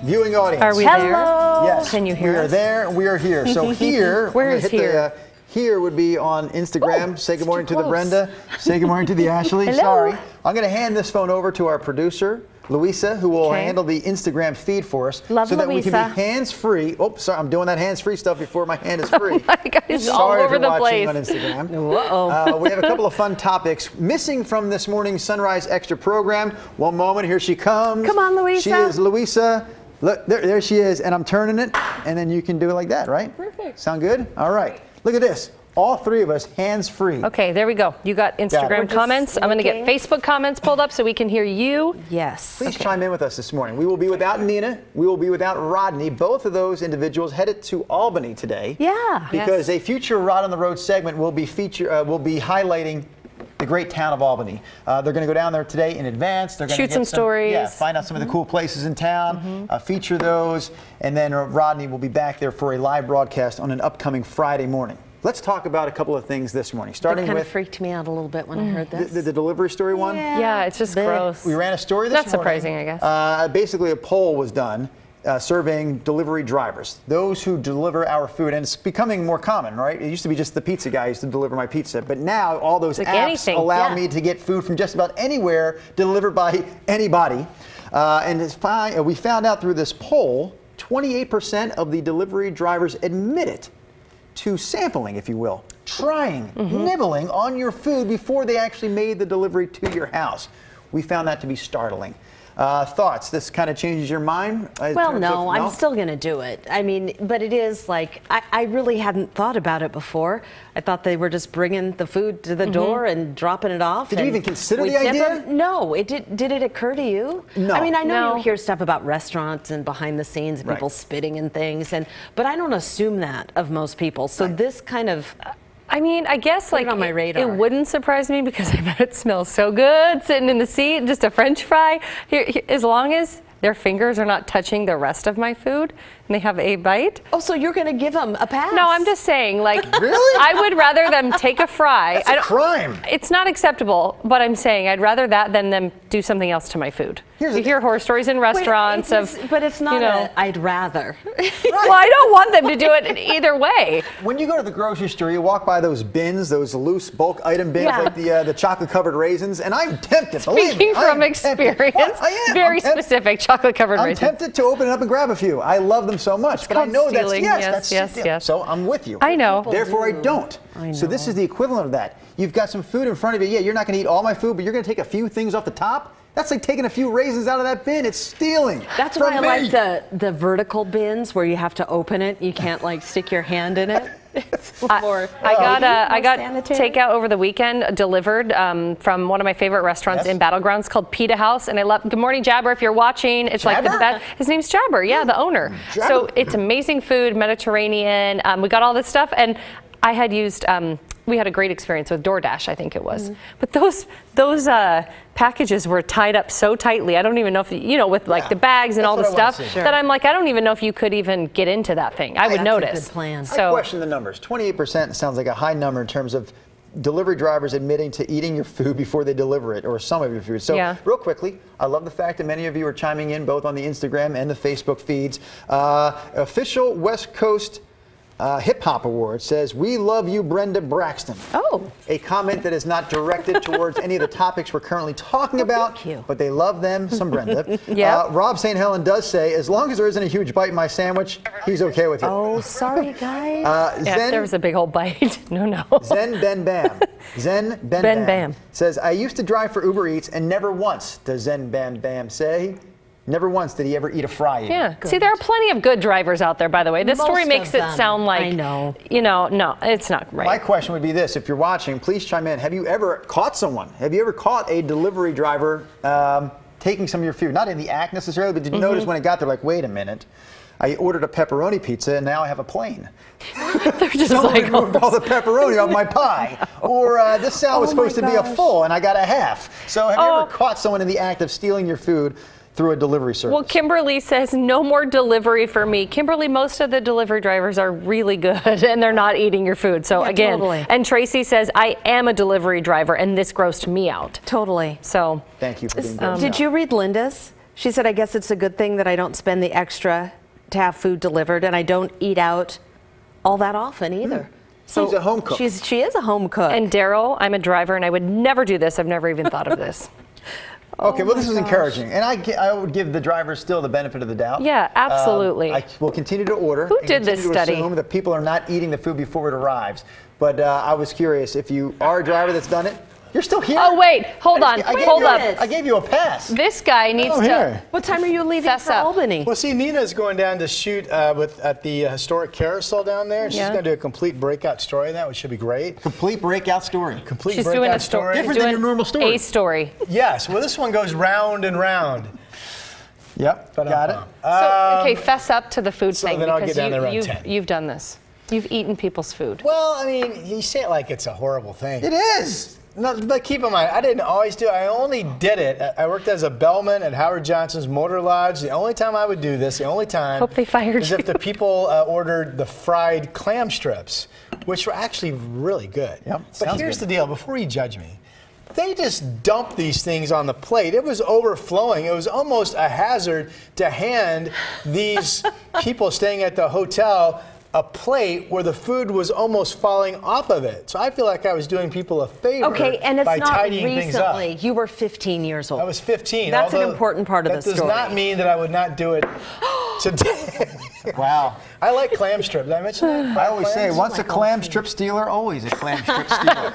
viewing audience. Are we Hello. there? Yes. Can you hear We are us? there. We are here. So here, Where is here? Here would be on Instagram. Say good morning to the close. Brenda. Say good morning to the Ashley. Hello. Sorry. I'm going to hand this phone over to our producer, Louisa, who will Okay. handle the Instagram feed for us. Love so that we Louisa. can be hands-free. Oh, sorry, I'm doing that hands-free stuff before my hand is free. Oh my God, it's all Sorry if over you're the watching place. on Instagram. Uh-oh. We have a couple of fun topics missing from this morning's Sunrise Extra program. One moment, here she comes. Come on, Louisa. She is Louisa. Look, there she is, and I'm turning it, and then you can do it like that, right? Perfect. Sound good? All right. Look at this. All three of us hands-free. Okay, there we go. You got We're Instagram just comments. I'm going to get looking. Facebook comments pulled up so we can hear you. Yes. Please chime in with us this morning. We will be without Nina. We will be without Rodney. Both of those individuals headed to Albany today. Yeah. Because a future Rod on the Road segment will be highlighting the great town of Albany. They're going to go down there today in advance. They're going to Shoot some stories. Yeah, find out some of the cool places in town, feature those, and then Rodney will be back there for a live broadcast on an upcoming Friday morning. Let's talk about a couple of things this morning, That starting kind of with freaked me out a little bit when I heard this. the delivery story one. Yeah, it's just gross. We ran a story this Not morning. surprising, I guess. Basically, a poll was done surveying delivery drivers, those who deliver our food, and it's becoming more common, right? It used to be just the pizza guy used to deliver my pizza, but now all those Like apps anything, allow yeah. me to get food from just about anywhere delivered by anybody. And it's fine. We found out through this poll, 28% of the delivery drivers admit it to sampling, if you will, trying, nibbling on your food before they actually made the delivery to your house. We found that to be startling. Thoughts? This kind of changes your mind? Well, no, I'm still going to do it. I mean, but it is like, I really hadn't thought about it before. I thought they were just bringing the food to the door and dropping it off. Did you and even consider we the tip idea? them. No, did it occur to you? No. I mean, I know No. you hear stuff about restaurants and behind the scenes, and Right. people spitting and things, but I don't assume that of most people. So Right. this kind of, I mean, I guess Put it like on my radar. it wouldn't surprise me because I bet it smells so good sitting in the seat, just a French fry. Here, as long as their fingers are not touching the rest of my food and they have a bite. oh, so you're going to give them a pass? No, I'm just saying, like, Really? I would rather them take a fry. That's a crime. It's not acceptable, but I'm saying I'd rather that than them do something else to my food. Here's You the- hear horror stories in restaurants but it's not you know. I'd rather. Well, I don't want them to do it either way. When you go to the grocery store, you walk by those bins, those loose bulk item bins, Yeah. like the chocolate-covered raisins, and I'm tempted. believe me, Speaking I am from tempted. experience, Well, I am. very I'm tempted. specific chocolate covered I'm raisins. tempted to open it up and grab a few. I love them so much, but I called know stealing. that's Yes, yes. So I'm with you. I know. Therefore, I don't. I So this know. is the equivalent of that. You've got some food in front of you. Yeah, you're not going to eat all my food, but you're going to take a few things off the top. That's like taking a few raisins out of that bin. It's stealing. That's from why I me. like the vertical bins where you have to open it. You can't like stick your hand in it. It's more. I got sanitary. takeout over the weekend delivered from one of my favorite restaurants Yes. in Battlegrounds called Pita House, and I love. Good morning, Jabber. If you're watching, it's like the Jabber? best. His name's Jabber. Yeah, the owner. Jabber. So it's amazing food, Mediterranean. We got all this stuff, and I had used. We had a great experience with DoorDash, I think it was. But those packages were tied up so tightly. I don't even know if with like Yeah. the bags and That's all the what I wanna stuff see. that I'm like, I don't even know if you could even get into that thing. I would That's a notice. good plan. I So question the numbers. 28% sounds like a high number in terms of delivery drivers admitting to eating your food before they deliver it, or some of your food. So Yeah. real quickly, I love the fact that many of you are chiming in both on the Instagram and the Facebook feeds. Official West Coast Hip Hop Award says, "We love you, Brenda Braxton." Oh. A comment that is not directed towards any of the topics we're currently talking about, thank you. but they love them, some Brenda. Yep. Rob St. Helen does say, as long as there isn't a huge bite in my sandwich, he's okay with it. Oh, sorry, guys. yeah, Zen, there was a big old bite. No. Zen Ben Bam. Zen Ben, Ben Bam. says, I used to drive for Uber Eats and never once, does Zen Ben Bam say, never once did he ever eat a fry. even. Yeah. See, there are plenty of good drivers out there, by the way. This story Most makes of it them. sound like, I know. no, it's not right. My question would be this, if you're watching, please chime in. Have you ever caught someone? Have you ever caught a delivery driver taking some of your food? Not in the act necessarily, but did you notice when it got there, like, wait a minute, I ordered a pepperoni pizza and now I have a plane. They're just Someone like, removed all the pepperoni off my pie. Or this salad was Oh my supposed to be a gosh. full and I got a half. So have you Oh. ever caught someone in the act of stealing your food through a delivery service? well, Kimberly says no more delivery for me. Kimberly, most of the delivery drivers are really good and they're not eating your food. So Yeah, again, totally. and Tracy says, I am a delivery driver and this grossed me out. Totally. So Thank you for being good. Did you read Linda's? She said, I guess it's a good thing that I don't spend the extra to have food delivered, and I don't eat out all that often either. So She's a home cook. She is a home cook. And Daryl, I'm a driver, and I would never do this. I've never even thought of this. Okay, well, this is gosh. encouraging, and I would give the drivers still the benefit of the doubt. Yeah, absolutely. I will continue to order. Who and did this continue to study? Assume that people are not eating the food before it arrives. But I was curious if you are a driver that's done it. You're still here. Oh, wait, hold on, hold up. I gave you a pass. This guy needs to here. What time are you leaving Fess for up. Albany? Well, see, Nina's going down to shoot at the historic carousel down there. She's Yeah. going to do a complete breakout story of that, which should be great. Complete breakout story. Complete She's breakout doing a story. Different She's than doing your normal story. A story. Yes, well, this one goes round and round. Yep, got it. So, okay, fess up to the food so thing then I'll get because down there around 10. you've done this. You've eaten people's food. Well, I mean, you say it like it's a horrible thing. It is. No, but keep in mind, I didn't always do it. I only did it. I worked as a bellman at Howard Johnson's Motor Lodge. The only time I would do this, the only time, Hope they fired is you. if the people ordered the fried clam strips, which were actually really good. Yep, But sounds here's good. the deal, before you judge me, they just dumped these things on the plate. It was overflowing. It was almost a hazard to hand these people staying at the hotel a plate where the food was almost falling off of it. So I feel like I was doing people a favor Okay, and it's by not tidying things up. recently. You were 15 years old. I was 15. That's an although important part of the That story. does not mean that I would not do it today. Wow. I like clam strip. Did I mention that? I always say, Clams? once a clam strip stealer, always a clam strip stealer.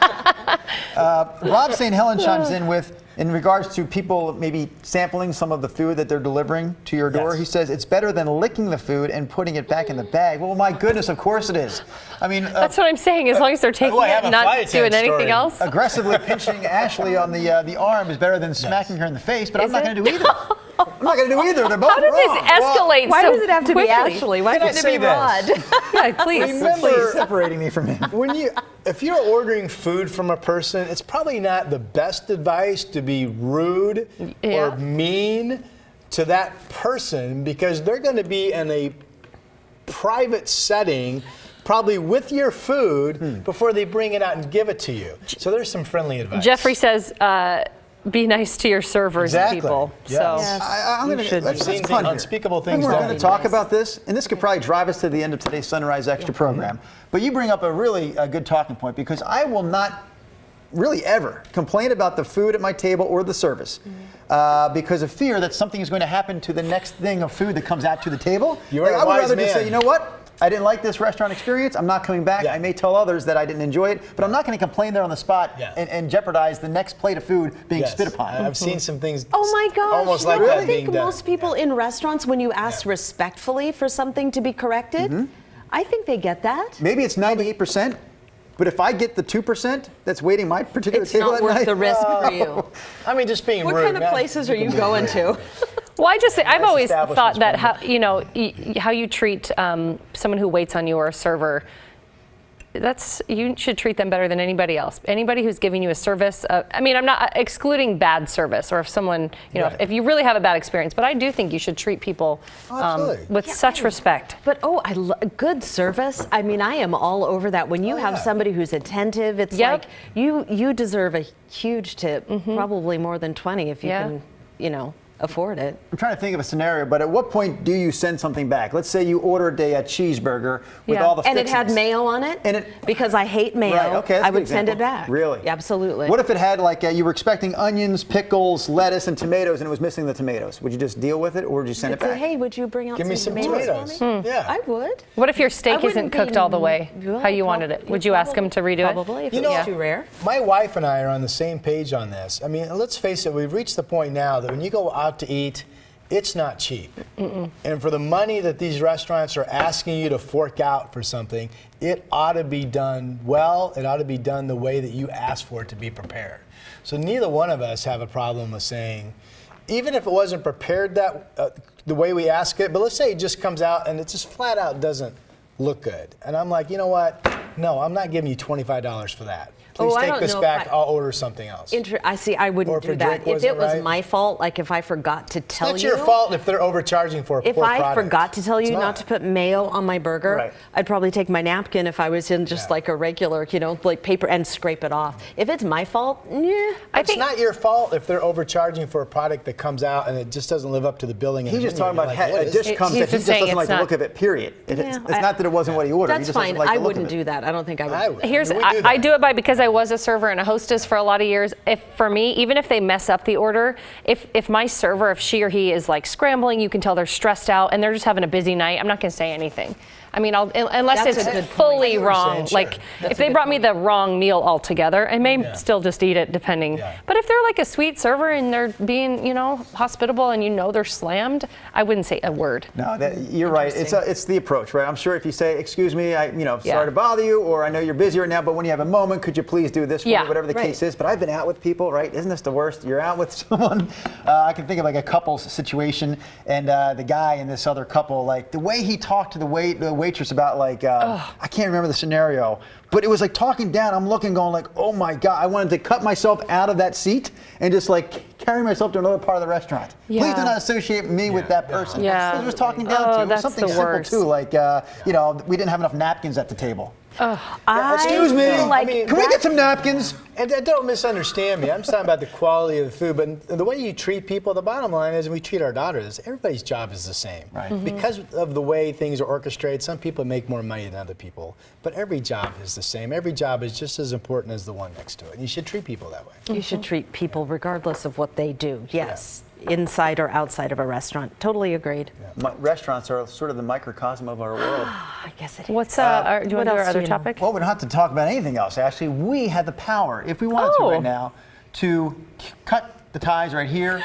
Rob St. Helen chimes in with, in regards to people maybe sampling some of the food that they're delivering to your door, Yes. he says it's better than licking the food and putting it back in the bag. Well, my goodness, of course it is. I mean, That's what I'm saying. As long as they're taking I it have and a flight not doing attendant anything story. else. aggressively pinching Ashley on the arm is better than smacking her in the face, but I'm Is not it? going to do either. I'm not going to do either. They're both How did this wrong. escalate Why so does it have to be quickly? Ashley? Why Can I couldn't it say be Rod? this? Yeah, please. Remember- Please separating me from him. If you're ordering food from a person, it's probably not the best advice to be rude Yeah. or mean to that person, because they're going to be in a private setting, probably with your food, before they bring it out and give it to you. So there's some friendly advice. Jeffrey says, be nice to your servers Exactly. and people. Yes. So Yes. I'm going should to I've seen unspeakable things We're done. going to talk about this, and this could probably drive us to the end of today's Sunrise Extra program. But you bring up a really good talking point, because I will not really ever complain about the food at my table or the service because of fear that something is going to happen to the next thing of food that comes out to the table. You're a I would wise rather just say, man. you know what? I didn't like this restaurant experience. I'm not coming back. Yeah. I may tell others that I didn't enjoy it, but I'm not going to complain there on the spot Yeah. and jeopardize the next plate of food being Yes. spit upon. I've seen some things Oh my gosh! almost like don't that you being think done. most people in restaurants, when you ask respectfully for something to be corrected, I think they get that. Maybe it's 98%, but if I get the 2% that's waiting my particular It's table not at worth night, the risk for you. I mean, just being What rude. kind of man. places are you going to? Well, I just I've Nice always thought establishments, that probably. how you treat someone who waits on you or a server. You should treat them better than anybody else. Anybody who's giving you a service. I mean, I'm not excluding bad service, or if someone, Right. if you really have a bad experience. But I do think you should treat people Absolutely. with such respect. But good service. I mean, I am all over that. When you have yeah. somebody who's attentive, it's Yep. like you deserve a huge tip, probably more than 20 if you Yeah. can, afford it. I'm trying to think of a scenario, but at what point do you send something back? Let's say you ordered a cheeseburger with Yeah. all the And it had fixings. mayo on it. And it- because I hate mayo, Right, okay, that's I a good would send it example. back. Really? Absolutely. What if it had you were expecting onions, pickles, lettuce, and tomatoes, and it was missing the tomatoes? Would you just deal with it, or would you send it I'd say, back? hey, would you bring out Give me some tomatoes tomatoes. for me? Yeah. I would. What if your I steak wouldn't isn't be- cooked all the way Well, how you wanted it? Would you ask them to redo it? Probably, if You it know, was too rare. My wife and I are on the same page on this. I mean, let's face it, we've reached the point now that when you go out to eat, it's not cheap. And for the money that these restaurants are asking you to fork out for something, it ought to be done well. It ought to be done the way that you asked for it to be prepared. So neither one of us have a problem with saying, even if it wasn't prepared the way we ask it, but let's say it just comes out and it just flat out doesn't look good. And I'm like, you know what? No, I'm not giving you $25 for that. please I take don't this know if back. I- I'll order something else. I see. I Or wouldn't if do a that. drink If wasn't it was right. my fault, like if I forgot to tell It's you. not your fault if they're overcharging for a If poor I product. forgot to tell you It's not to put mayo on my burger, Right. I'd probably take my napkin if I was in just Yeah. like a regular, like paper and scrape it off. If it's my fault, yeah. It's not your fault if they're overcharging for a product that comes out and it just doesn't live up to the billing. He's just talking about a a dish comes He's that he just just saying doesn't like it's the not- look of it, period. It's Yeah, not that it wasn't what he ordered. He That's just doesn't fine. like the I look wouldn't of it. do that. I don't think I would. I would. Here's We do I that. do it by because I was a server and a hostess for a lot of years. If for me, even if they mess up the order, if my server, if she or he is like scrambling, you can tell they're stressed out and they're just having a busy night. I'm not going to say anything. I mean, unless That's a it's good point. fully I see what you're wrong. saying, sure. Like if they brought me the wrong meal altogether, I may still just eat it depending. Yeah. But if they're like a sweet server and they're being, hospitable and they're slammed, I wouldn't say a word. No, you're right. It's the approach, right? I'm sure if you say, "Excuse me, sorry to bother you," or "I know you're busy right now, but when you have a moment, could you please do this for me?" Whatever the case is. But I've been out with people, right? Isn't this the worst? You're out with someone. I can think of like a couple's situation, and the guy and this other couple, like the way he talked to the waitress about like I can't remember the scenario. But it was like talking down. I'm looking, going like, oh my God. I wanted to cut myself out of that seat and just like carry myself to another part of the restaurant. Please do Yeah. not associate me with that person. Yeah. Because it was talking down Oh, to. It was that's something the simple worst. too, like we didn't have enough napkins at the table. Excuse me. feel like Can we get some napkins? And don't misunderstand me. I'm just talking about the quality of the food, but the way you treat people. The bottom line is, we treat our daughters. Everybody's job is the same, Right. Because of the way things are orchestrated. Some people make more money than other people, but every job is the same. Every job is just as important as the one next to it. And you should treat people that way. You should treat people regardless of what they do. Yes. Inside or outside of a restaurant. Totally agreed. Restaurants are sort of the microcosm of our world. I guess it is. What's do you want to do our else do other you know? topic? Well, we don't have to talk about anything else, Ashley. We had the power, if we wanted to Oh. right now, to cut the ties right here,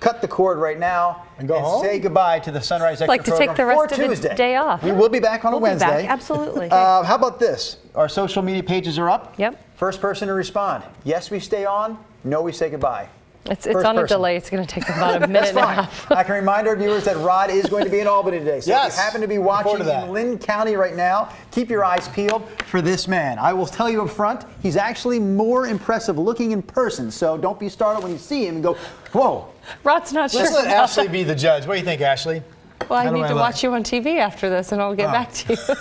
cut the cord right now, And go home? say goodbye to the Sunrise Extra Like to take program the rest for of the Tuesday. day off. We will be back on a We'll be back, Wednesday. absolutely. How about this? Our social media pages are up. Yep. First person to respond. Yes, we stay on. No, we say goodbye. It's First on a person. delay. It's going to take about a minute That's and a fine. half. I can remind our viewers that Rod is going to be in Albany today. So Yes. if you happen to be Look forward watching to that. in Lynn County right now, keep your eyes peeled for this man. I will tell you up front, he's actually more impressive looking in person. So don't be startled when you see him and go, whoa. Rod's not sure. Let's let Ashley be the judge. What do you think, Ashley? Well, I How do need I to look? watch you on TV after this, and I'll get back to you.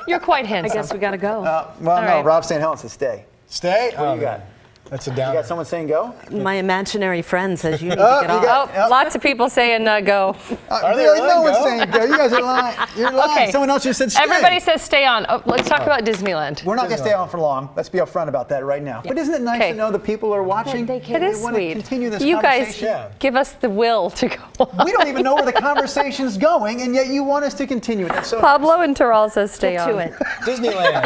You're quite I handsome. guess we got to go. Well, no, right. Rob St. Helens says stay. Stay? What do you got? That's a You down. got someone saying go? My imaginary friend says you need to Oh, get you off. got- Oh, lots of people saying go. Are they really? really? No one's Go? saying go. You guys are lying. You're lying. Okay. Someone else just said stay. Everybody says stay on. Oh, let's talk about Disneyland. We're not going to stay on for long. Let's be upfront about that right now. But isn't it nice Okay. to know that people are watching? They care. It is want to sweet. continue this You guys conversation. Yeah. give us the will to go. We don't even know where the conversation's going, and yet you want us to continue it. That's so Pablo and Terrell says stay Get on. to it. Disneyland.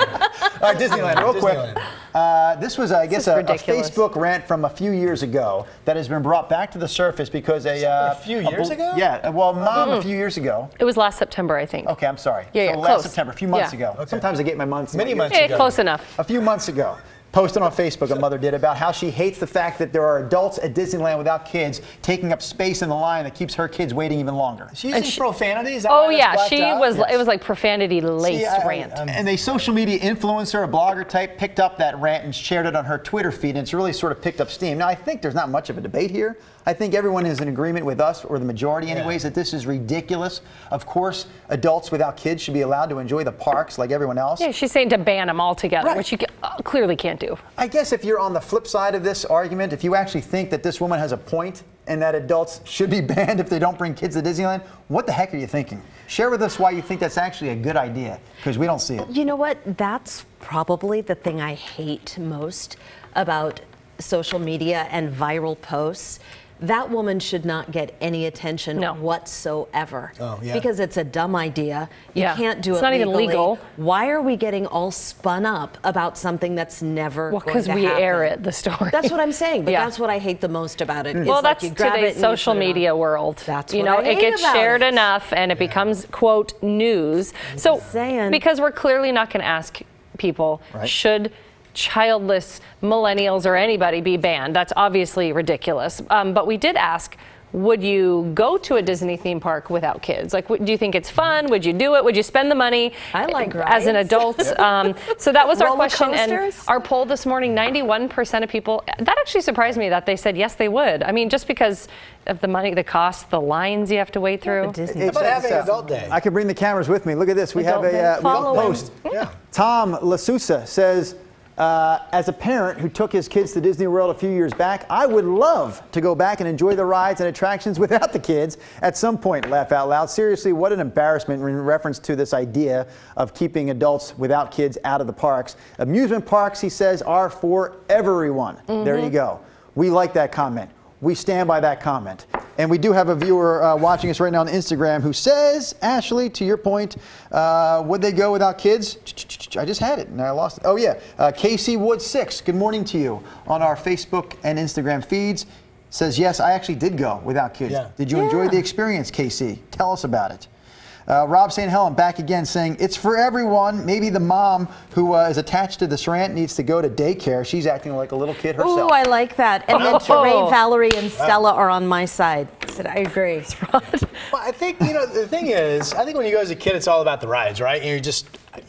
All right, Disneyland, real quick. Disneyland. This was, I guess, is a ridiculous. Facebook rant from a few years ago that has been brought back to the surface because a few years ago? Yeah, well, Mom, a few years ago. It was last September, I think. Okay, I'm sorry. Yeah, so yeah, last close. September, a few months Yeah. ago. Sometimes I get my months. Many months Yeah, ago. close enough. A few months ago, posted on Facebook, a mother did, about how she hates the fact that there are adults at Disneyland without kids taking up space in the line that keeps her kids waiting even longer. She's using profanity? Is that Oh why that's yeah, blacked she out? was. Yes. It was like profanity laced See, rant. And a social media influencer, a blogger type, picked up that rant and shared it on her Twitter feed, and it's really sort of picked up steam. Now, I think there's not much of a debate here. I think everyone is in agreement with us, or the majority anyways, that this is ridiculous. Of course, adults without kids should be allowed to enjoy the parks like everyone else. Yeah, she's saying to ban them altogether, Right. which you clearly can't do. I guess if you're on the flip side of this argument, if you actually think that this woman has a point and that adults should be banned if they don't bring kids to Disneyland, what the heck are you thinking? Share with us why you think that's actually a good idea, because we don't see it. You know what? That's probably the thing I hate most about social media and viral posts. That woman should not get any attention No. whatsoever. Oh, yeah. Because it's a dumb idea. You Yeah. can't do It's it not even legally. legal. Why are we getting all spun up about something that's never Well, going because to we happen? air it, the story. That's what I'm saying, but Yeah. that's what I hate the most about it. It's Well, like that's you grab it today's and you social put it on. media world. That's you what know, I it hate gets about shared it. enough and it becomes quote news. So saying. because we're clearly not going to ask people Right. should childless millennials or anybody be banned. That's obviously ridiculous. But we did ask would you go to a Disney theme park without kids? Like, do you think it's fun? Would you do it? Would you spend the money I like as an rides. adult? So that was our Roller question. And coasters? our poll this morning, 91% of people, that actually surprised me that they said yes, they would. I mean, just because of the money, the cost, the lines you have to wait through. Disney. How about Check having this out. adult day? I can bring the cameras with me. Look at this. We have Adult day. we got a Follow him. post. Yeah. Tom Lasusa says, as a parent who took his kids to Disney World a few years back, I would love to go back and enjoy the rides and attractions without the kids at some point. Laugh out loud. Seriously, what an embarrassment in reference to this idea of keeping adults without kids out of the parks. Amusement parks, he says, are for everyone. There you go. We like that comment. We stand by that comment. And we do have a viewer watching us right now on Instagram who says, Ashley, to your point, would they go without kids? I just had it and I lost it. Oh, yeah. Casey Wood 6, good morning to you on our Facebook and Instagram feeds. Says, yes, I actually did go without kids. Yeah. Did you enjoy the experience, Casey? Tell us about it. Rob St. Helen back again saying, it's for everyone. Maybe the mom who is attached to the Sarant needs to go to daycare. She's acting like a little kid herself. Ooh, I like that. And then Oh. Teray, Valerie, and Stella are on my side. I said, I agree. Well, I think, the thing is, I think when you go as a kid, it's all about the rides, right? And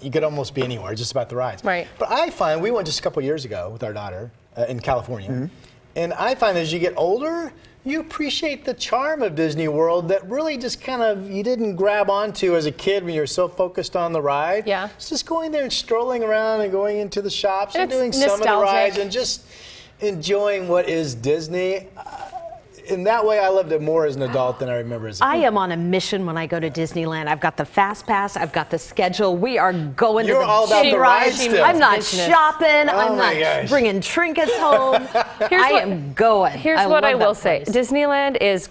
you could almost be anywhere, just about the rides. Right. But I find, we went just a couple years ago with our daughter in California. And I find as you get older, you appreciate the charm of Disney World that really just kind of, you didn't grab onto as a kid when you were so focused on the ride. Yeah. It's just going there and strolling around and going into the shops and And doing it's some of the nostalgic. rides and just enjoying what is Disney. In that way, I loved it more as an adult than I remember as a kid. I am on a mission when I go to Disneyland. I've got the fast pass. I've got the schedule. We are going You're to the all about big the rides still. I'm not Business. shopping. I'm my not gosh. bringing trinkets home. I am going. Here's what I love will that say. place. Disneyland is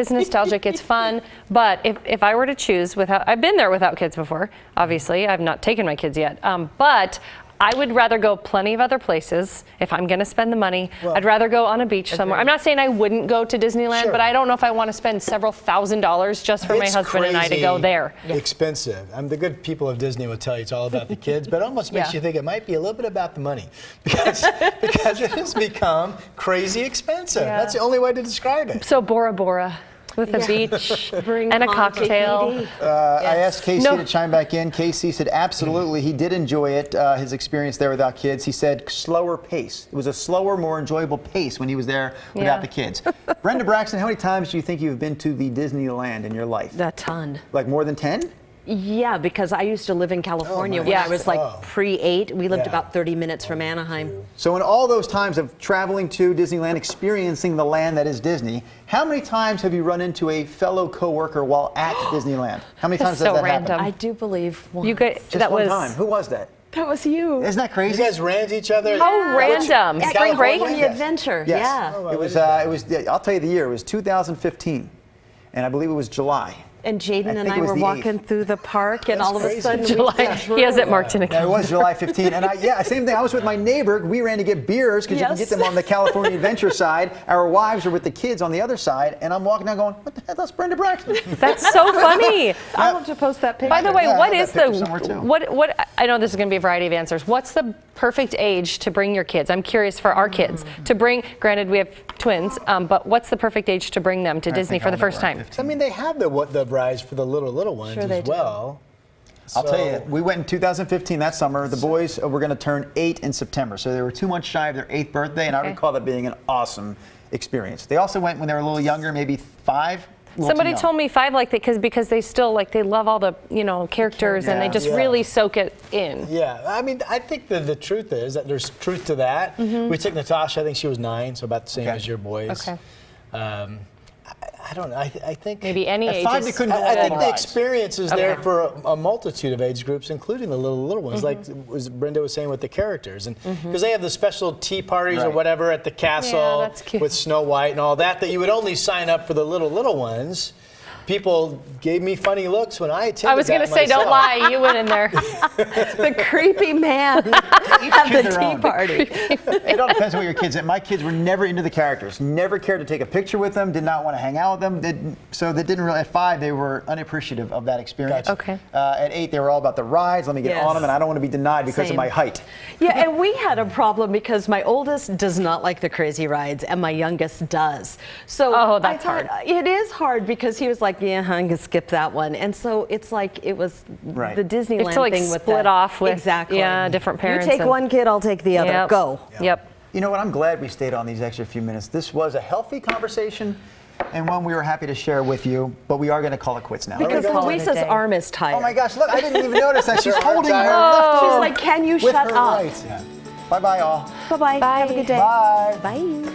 nostalgic, it's fun, but if I were to choose without, I've been there without kids before, obviously. I've not taken my kids yet, but I would rather go plenty of other places. If I'm going to spend the money, I'd rather go on a beach somewhere. I'm not saying I wouldn't go to Disneyland, Sure. but I don't know if I want to spend several $1,000s just for my It's husband and I to go crazy there. Expensive. The good people of Disney will tell you it's all about the kids, but it almost makes Yeah. you think it might be a little bit about the money because it has become crazy expensive. Yeah. That's the only way to describe it. So Bora Bora with a beach Bring and a home cocktail. Tahiti. I asked Casey No. to chime back in. Casey said absolutely he did enjoy it, his experience there without kids. He said slower pace. It was a slower, more enjoyable pace when he was there without Yeah. the kids. Brenda Braxton, how many times do you think you've been to the Disneyland in your life? A ton. Like more than 10? Yeah, because I used to live in California my when I gosh. was like Oh. pre-8. We lived Yeah. about 30 minutes from Anaheim. So in all those times of traveling to Disneyland, experiencing the land that is Disney, how many times have you run into a fellow coworker while at Disneyland? How many times That's does so that happen? random. I do believe one. You could, Just that one was time. Who was that? That was you. Isn't that You crazy? guys ran to each other. How random. In Spring break? California? California Adventure. Yes. Yeah. Oh, It was. I'll tell you the year. It was 2015, and I believe it was July. And Jaden and think I it was were the walking 8th. through the park, and That's all of a crazy. sudden, July. He has it marked in a Yeah, it calendar. was July 15, and same thing. I was with my neighbor. We ran to get beers because you can Yes. get them on the California Adventure side. Our wives are with the kids on the other side, and I'm walking down going, "What the hell? That's Brenda Braxton." That's so funny. I want to post that picture. By the way, Yeah, I what have is that the picture somewhere, too. what? I know this is going to be a variety of answers. What's the perfect age to bring your kids? I'm curious for our kids to bring. Granted, we have twins, but what's the perfect age to bring them to Disney think for the all first of them are time? 15. I mean, they have the rides for the little ones Sure they as do. well. I'll tell you, So- we went in 2015 that summer. The boys were going to turn 8 in September, so they were 2 months shy of their 8th birthday, and I Okay. recall that being an awesome experience. They also went when they were a little younger, maybe 5. Somebody told me 5 like that because they still they love all the characters and they Yeah. just Yeah. really soak it in. Yeah, I mean, I think the truth is that there's truth to that. We took Natasha, I think she was 9, so about the same Okay. as your boys. Okay. I don't know, I think... Maybe any At age. 5, is- they couldn't go I all think the the rides. experience is there Okay. for a multitude of age groups, including the little ones, like was Brenda was saying with the characters, and because they have the special tea parties or Right. whatever at the castle that's cute. with Snow White and all that, that you would only sign up for the little ones. people gave me funny looks when I attended I was going to that say, don't myself. lie. You went in there. The creepy man at to the their tea own. party. It all depends on what your kids. My kids were never into the characters. Never cared to take a picture with them. Did not want to hang out with them. So they didn't really. At 5, they were unappreciative of that experience. Gotcha. Okay. At 8, they were all about the rides. Let me get Yes. on them, and I don't want to be denied because Same. of my height. Yeah, and we had a problem because my oldest does not like the crazy rides, and my youngest does. So Oh, that's I thought hard. it is hard because he was like, "Yeah, I'm gonna skip that one," and so it's like it was Right. the Disneyland You have to like thing with split the, off with exactly. different parents. You take and- one kid, I'll take the other. Yep. Go. Yep. You know what? I'm glad we stayed on these extra few minutes. This was a healthy conversation and one we were happy to share with you, but we are going to call it quits now. Because Call it a Louisa's day. arm is tired. Oh my gosh, look, I didn't even notice that. She's Her arm holding her tired? left She's arm like, "Can you with shut her up?" right. Bye-bye, all. Bye-bye. Have a good day. Bye. Bye.